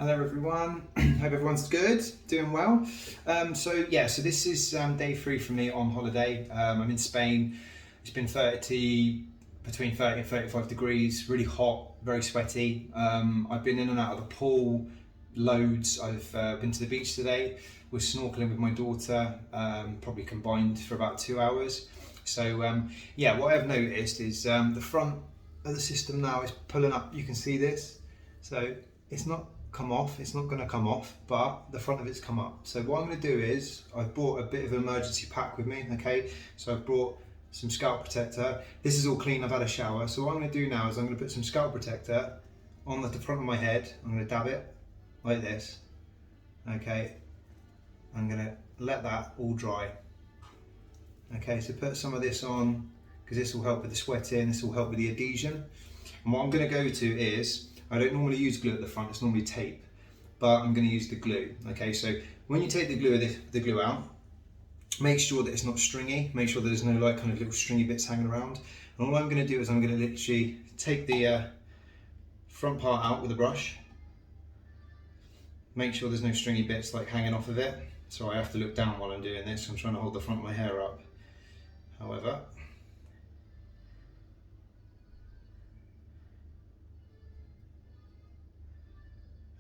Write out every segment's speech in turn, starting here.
Hello everyone, hope everyone's good, doing well. So this is day 3 for me on holiday. I'm in Spain. It's been between 30 and 35 degrees, really hot, very sweaty. I've been in and out of the pool loads. I've been to the beach today. We're snorkeling with my daughter, probably combined for about 2 hours. So what I've noticed is the front of the system now is pulling up. You can see this. So it's not come off, it's not going to come off, but the front of it's come up. So what I'm going to do is I've brought a bit of an emergency pack with me. Okay, so I've brought some scalp protector. This is all clean, I've had a shower. So what I'm going to do now is I'm going to put some scalp protector on the front of my head. I'm going to dab it like this. Okay, I'm going to let that all dry. Okay, so put some of this on because this will help with the sweating, this will help with the adhesion. And what I'm going to go to is, I don't normally use glue at the front, it's normally tape, but I'm going to use the glue. Okay, so when you take the glue out, make sure that it's not stringy, make sure there's no like kind of little stringy bits hanging around. And all I'm going to do is I'm going to literally take the front part out with a brush, make sure there's no stringy bits like hanging off of it. So I have to look down while I'm doing this, I'm trying to hold the front of my hair up. However,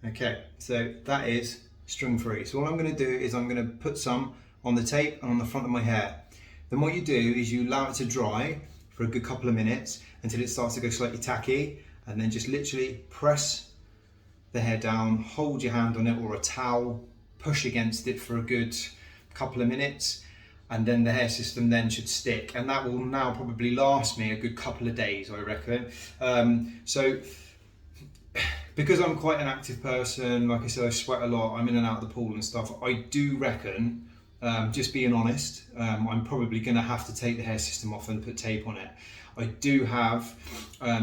okay, so that is string free. So what I'm going to do is I'm going to put some on the tape and on the front of my hair. Then what you do is you allow it to dry for a good couple of minutes until it starts to go slightly tacky, and then just literally press the hair down, hold your hand on it or a towel, push against it for a good couple of minutes, and then the hair system then should stick, and that will now probably last me a good couple of days, I reckon. Because I'm quite an active person, like I said, I sweat a lot, I'm in and out of the pool and stuff, I do reckon, just being honest, I'm probably going to have to take the hair system off and put tape on it. I do have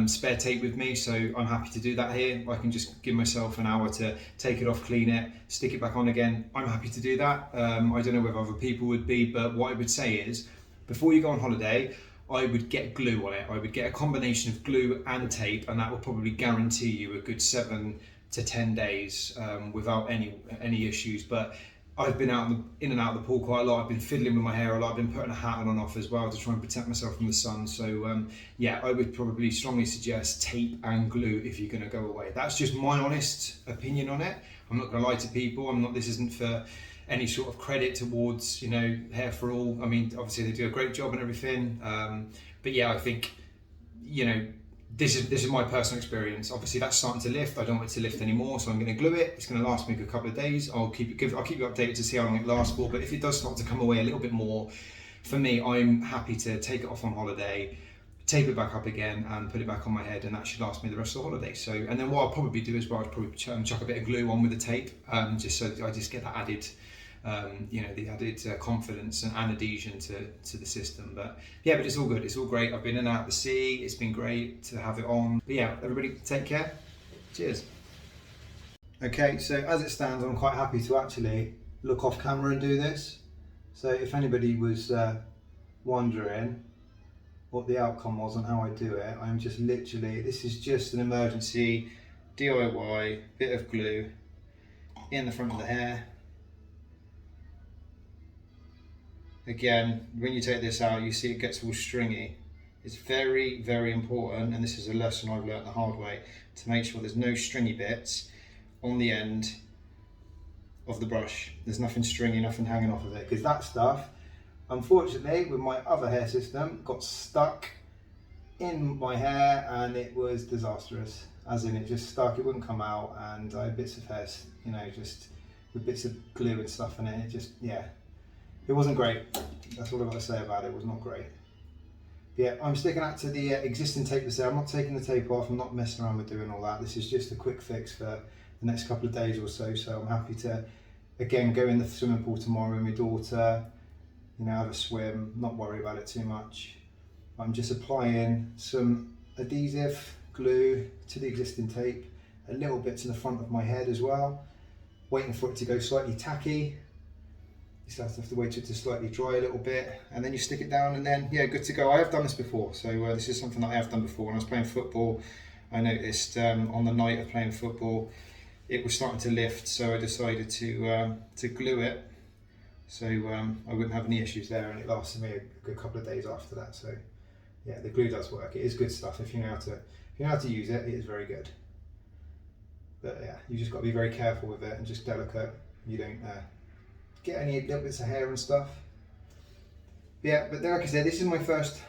spare tape with me, so I'm happy to do that here. I can just give myself an hour to take it off, clean it, stick it back on again. I'm happy to do that. I don't know whether other people would be, but what I would say is, before you go on holiday, I would get glue on it. I would get a combination of glue and tape, and that will probably guarantee you a good 7 to 10 days without any issues. But I've been in and out of the pool quite a lot. I've been fiddling with my hair a lot. I've been putting a hat on and off as well to try and protect myself from the sun. So I would probably strongly suggest tape and glue if you're going to go away. That's just my honest opinion on it. I'm not going to lie to people. This isn't for any sort of credit towards, Hair for All. I mean, obviously they do a great job and everything. But yeah, I think, this is my personal experience. Obviously that's starting to lift. I don't want it to lift anymore, so I'm going to glue it. It's going to last me a good couple of days. I'll keep you updated to see how long it lasts for. But if it does start to come away a little bit more, for me, I'm happy to take it off on holiday, tape it back up again, and put it back on my head, and that should last me the rest of the holiday. So, and then what I'll probably do is, I'd probably chuck a bit of glue on with the tape, just so that I just get that added. The added confidence and adhesion to the system. But it's all good, it's all great. I've been in and out of the sea, it's been great to have it on. But yeah, everybody take care, cheers. Okay, so as it stands, I'm quite happy to actually look off camera and do this. So if anybody was wondering what the outcome was and how I do it, I'm just literally, this is just an emergency DIY bit of glue in the front of the hair. Again, when you take this out, you see it gets all stringy. It's very, very important, and this is a lesson I've learned the hard way, to make sure there's no stringy bits on the end of the brush. There's nothing stringy, nothing hanging off of it, because that stuff, unfortunately, with my other hair system, got stuck in my hair, and it was disastrous. As in, it just stuck, it wouldn't come out, and I had bits of hair, just with bits of glue and stuff in it. It just, it wasn't great. That's all I've got to say about it. It was not great. Yeah, I'm sticking out to the existing tape that's there. I'm not taking the tape off. I'm not messing around with doing all that. This is just a quick fix for the next couple of days or so. So I'm happy to, again, go in the swimming pool tomorrow with my daughter, have a swim, not worry about it too much. I'm just applying some adhesive glue to the existing tape, a little bit to the front of my head as well, waiting for it to go slightly tacky. You still have to wait for it to slightly dry a little bit, and then you stick it down, and then good to go. I have done this before, so this is something that I have done before. When I was playing football, I noticed on the night of playing football, it was starting to lift, so I decided to glue it, so I wouldn't have any issues there, and it lasted me a good couple of days after that. So yeah, the glue does work. It is good stuff. If you know how to use it, it is very good. But yeah, you just got to be very careful with it and just delicate. You don't get any little bits of hair and stuff. Yeah, but like I said, this is my first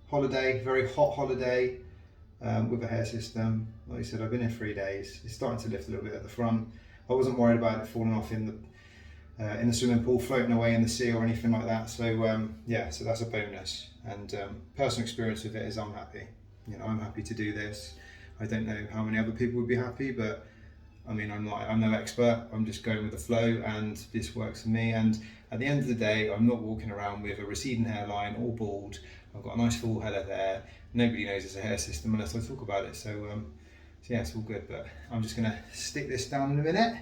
holiday, very hot holiday with a hair system. Like I said, I've been here 3 days. It's starting to lift a little bit at the front. I wasn't worried about it falling off in the swimming pool, floating away in the sea or anything like that. So yeah, so that's a bonus. And personal experience with it is I'm happy. You know, I'm happy to do this. I don't know how many other people would be happy, but I mean, I'm no expert. I'm just going with the flow, and this works for me. And at the end of the day, I'm not walking around with a receding hairline or bald. I've got a nice full head of hair. Nobody knows it's a hair system unless I talk about it. So yeah, it's all good. But I'm just gonna stick this down in a minute.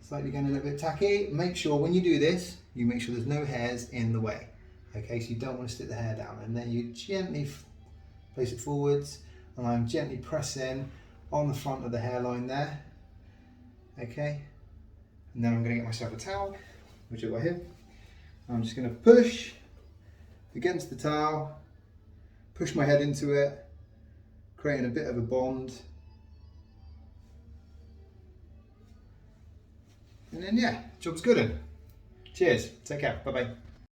Slightly getting a little bit tacky. Make sure when you do this, you make sure there's no hairs in the way. Okay, so you don't want to stick the hair down, and then you gently place it forwards, and I'm gently pressing on the front of the hairline there. Okay, and then I'm going to get myself a towel, which I've got here. I'm just going to push against the towel, push my head into it, creating a bit of a bond. And then yeah, job's good. Cheers, take care, bye bye.